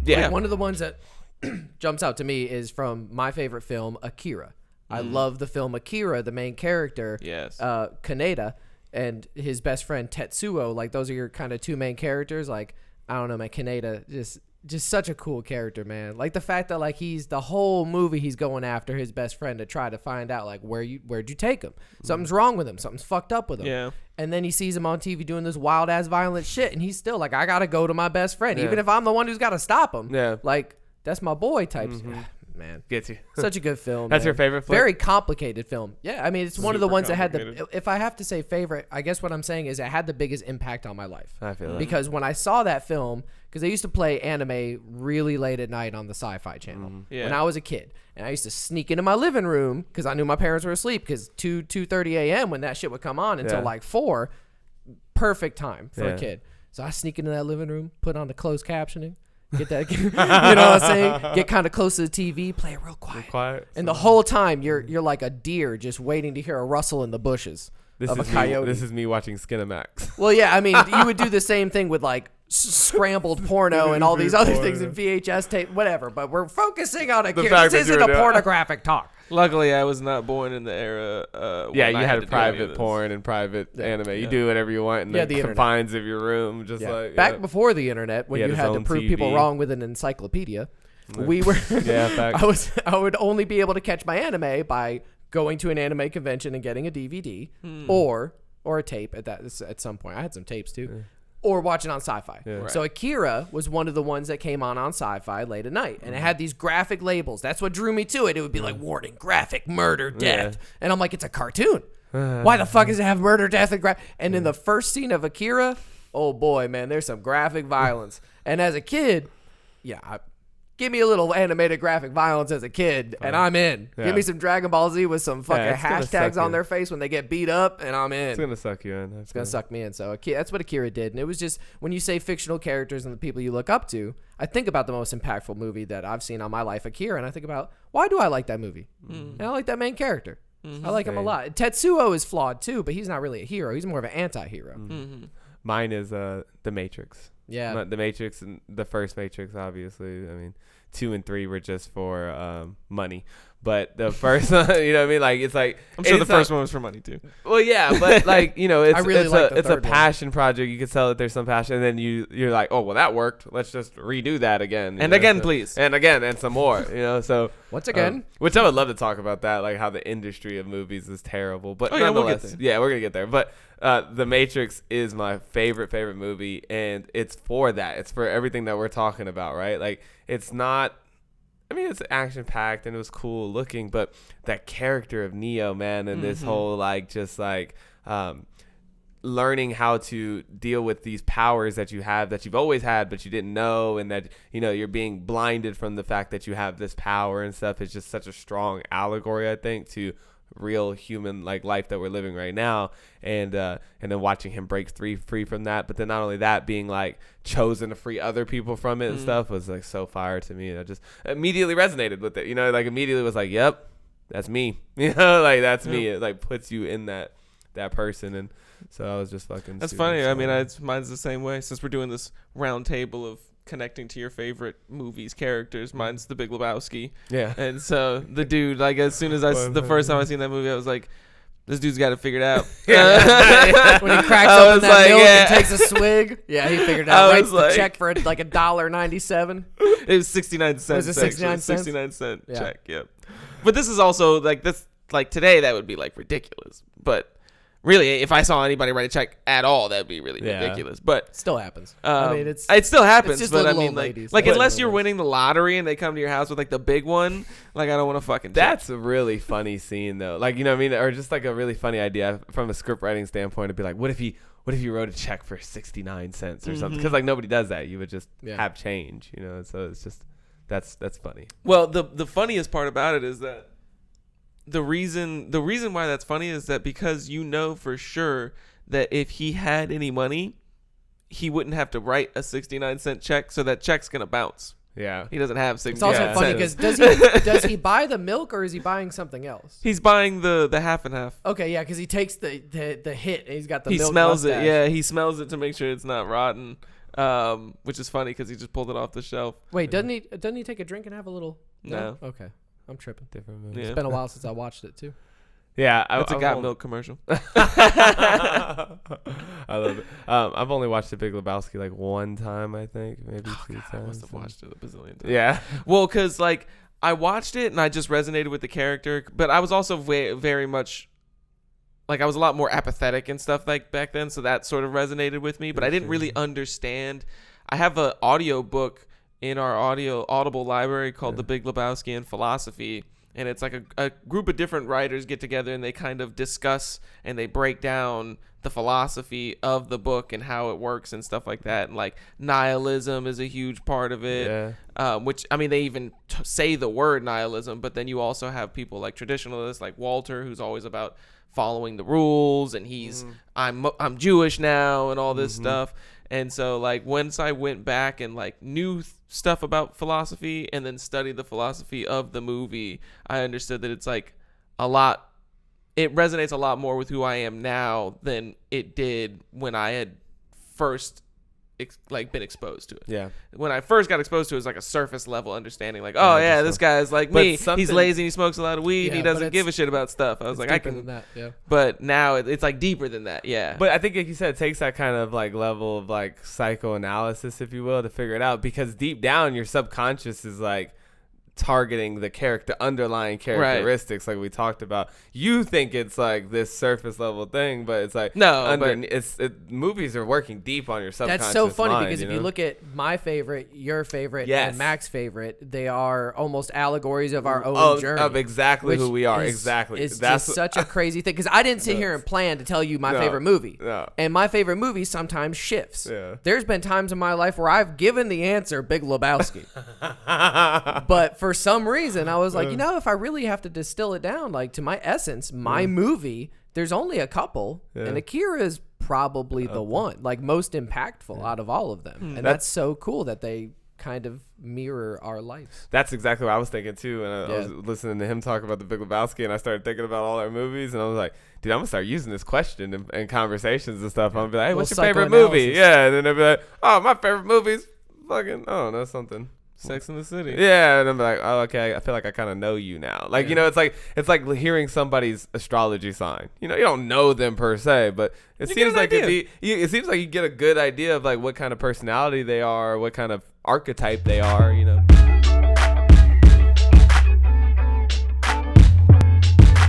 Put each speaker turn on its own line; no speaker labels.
Yeah.
Like, one of the ones that jumps out to me is from my favorite film, Akira. I love the film Akira. The main character, Kaneda, and his best friend Tetsuo. Like, those are your kind of two main characters. Like, I don't know, man. Kaneda just such a cool character, man. Like, the fact that, like, he's the whole movie he's going after his best friend to try to find out, like, where'd you take him? Something's wrong with him. Something's fucked up with him.
Yeah.
And then he sees him on TV doing this wild ass violent shit, and he's still like, I gotta go to my best friend, even if I'm the one who's got to stop him.
Yeah.
Like, that's my boy type. Man,
Gets you.
such a good film.
That's
man.
your favorite flick?
Very complicated film. Yeah, I mean, it's one of the
Super
ones that had the.
complicated.
If I have to say favorite, I guess what I'm saying is it had the biggest impact on my life.
I feel that.
Because when I saw that film, because I used to play anime really late at night on the Sci-Fi Channel when I was a kid, and I used to sneak into my living room because I knew my parents were asleep. Because 2:30 a.m. when that shit would come on until like 4, perfect time for a kid. So I sneak into that living room, put on the closed captioning. Get that, you know what I'm saying? Get kind of close to the TV, play it real quiet. And the whole time you're like a deer just waiting to hear a rustle in the bushes of a coyote.
This is me watching Skinamax.
Well, yeah, I mean, you would do the same thing with like scrambled porno and all these other things in VHS tape, whatever. But we're focusing on Akira. This isn't a pornographic talk.
Luckily, I was not born in the era.
Yeah,
when
you
I
had
to do
private
any of
porn and private anime. You do whatever you want in the
internet.
confines of your room. Just like
back before the internet, when you had to prove people wrong with an encyclopedia, we were. I would only be able to catch my anime by going to an anime convention and getting a DVD or a tape at some point. I had some tapes too. Or watching on Sci-Fi. Yeah. Right. So Akira was one of the ones that came on Sci-Fi late at night. And it had these graphic labels. That's what drew me to it. It would be like, warning, graphic, murder, death. And I'm like, it's a cartoon. Why the fuck does it have murder, death, and in the first scene of Akira, oh boy, man, there's some graphic violence. And as a kid, give me a little animated graphic violence as a kid, and I'm in. Give me some Dragon Ball Z with some fucking hashtags on their face when they get beat up, and I'm in.
It's going to suck you in.
It's going to suck me in. So that's what Akira did. And it was just, when you say fictional characters and the people you look up to, I think about the most impactful movie that I've seen on my life, Akira, and I think about, why do I like that movie? And I like that main character. I like him a lot. Tetsuo is flawed too, but he's not really a hero. He's more of an anti-hero.
Mine is The Matrix.
Yeah.
The Matrix and the first Matrix, obviously. I mean, 2 and 3 were just for money. But the first one, you know what I mean? Like, it's like,
I'm sure the first one was for money too.
Well, yeah, but like, you know, it's
it's
a passion project. You can tell that there's some passion, and then you're like, oh, well, that worked. Let's just redo that again.
And again, please.
And again, and some more, you know, so.
Once again.
Which I would love to talk about that, like how the industry of movies is terrible. But
we'll
nonetheless,
get there.
Yeah, we're going to get there. But The Matrix is my favorite movie, and it's for that. It's for everything that we're talking about, right? Like, it's not, I mean, it's action-packed and it was cool looking, but that character of Neo, man, and this whole, like, just, like, learning how to deal with these powers that you have, that you've always had, but you didn't know, and that, you know, you're being blinded from the fact that you have this power and stuff is just such a strong allegory, I think, to real human like life that we're living right now, and then watching him break free from that, but then not only that, being like chosen to free other people from it and stuff was like so fire to me. I just immediately resonated with it, you know, like immediately was like, yep, that's me, you know, like that's me. It like puts you in that person, and so I was just fucking.
That's funny. I mean, mine's the same way. Since we're doing this round table of connecting to your favorite movies characters, mine's the Big Lebowski.
Yeah.
And so the dude, like, as soon as the first time I seen that movie, I was like, this dude's got it figured out.
When he cracks open that milk and takes a swig, he figured it out. Writes the check for like $1.97.
It was 69 cents.
Was it 69 cents?
69 cent check. Yep. But this is also like this. Like today, that would be like ridiculous. But really, if I saw anybody write a check at all, that'd be really ridiculous. But
it still happens. I mean, it
still happens.
It's just
but I
little
mean,
old
like,
ladies.
unless you're winning the lottery and they come to your house with like the big one, like I don't want to fucking.
That's a really funny scene though. Like, you know what I mean, or just like a really funny idea from a script writing standpoint. It'd be like, what if he wrote a check for 69 cents or something? Because like nobody does that. You would just have change, you know. So it's just that's funny.
Well, the funniest part about it is that. The reason why that's funny is that because you know for sure that if he had any money, he wouldn't have to write a 69-cent check, so that check's gonna bounce.
Yeah,
he doesn't have 69
It's also
cents.
funny because does he buy the milk or is he buying something else?
He's buying the half and half.
Okay, yeah, because he takes the hit and he's got the
he
milk
smells
mustache.
it. Yeah, he smells it to make sure it's not rotten. which is funny because he just pulled it off the shelf.
Wait, doesn't he take a drink and have a little?
No.
Okay, I'm tripping.
Different movie.
Yeah.
It's been a while since I watched it too.
Yeah,
it's a Got Milk commercial.
I love it. I've only watched The Big Lebowski like one time, I think, maybe two times.
I must have watched it a bazillion times.
Yeah.
Well, because like I watched it and I just resonated with the character, but I was also very much like I was a lot more apathetic and stuff like back then, so that sort of resonated with me. But I didn't really understand. I have an audio book in our Audible library called The Big Lebowski and Philosophy. And it's like a group of different writers get together and they kind of discuss and they break down the philosophy of the book and how it works and stuff like that. And like nihilism is a huge part of it, which, I mean, they even say the word nihilism, but then you also have people like traditionalists like Walter, who's always about following the rules, and he's I'm Jewish now and all this stuff. And so like once I went back and like knew stuff about philosophy and then studied the philosophy of the movie, I understood that it's like it resonates a lot more with who I am now than it did when I had first been exposed to it.
Yeah.
When I first got exposed to it, it was like a surface level understanding, like, oh yeah, this guy's like me. He's lazy, he smokes a lot of weed, he doesn't give a shit about stuff. I was like, I can.
Than that, yeah.
But now it's like deeper than that, yeah.
But I think, like you said, it takes that kind of like level of like psychoanalysis, if you will, to figure it out, because deep down your subconscious is like targeting the underlying characteristics, like we talked about. You think it's like this surface level thing, but it's like movies are working deep on your subconscious.
That's so funny
mind,
because if you look at my favorite, your favorite, and Mac's favorite, they are almost allegories of our own journey,
of exactly who we are. Exactly,
it's just such a crazy thing, because I didn't sit here and plan to tell you my favorite movie, and my favorite movie sometimes shifts. There's been times in my life where I've given the answer Big Lebowski, but for some reason I was like, if I really have to distill it down like to my essence, my movie, there's only a couple, and Akira is probably the one, like most impactful out of all of them. And that's so cool that they kind of mirror our lives.
That's exactly what I was thinking too, and I was listening to him talk about The Big Lebowski, and I started thinking about all our movies, and I was like, dude, I'm gonna start using this question in conversations and stuff. I'm gonna be like, hey, what's your favorite movie? Yeah, and then they'll be like, oh, my favorite movie's fucking, oh, no, something.
Sex in the City.
Yeah, and I'm like, oh, okay, I feel like I kind of know you now. Like, it's like hearing somebody's astrology sign. You don't know them per se, but it seems like it seems like you get a good idea of like what kind of personality they are, what kind of archetype they are.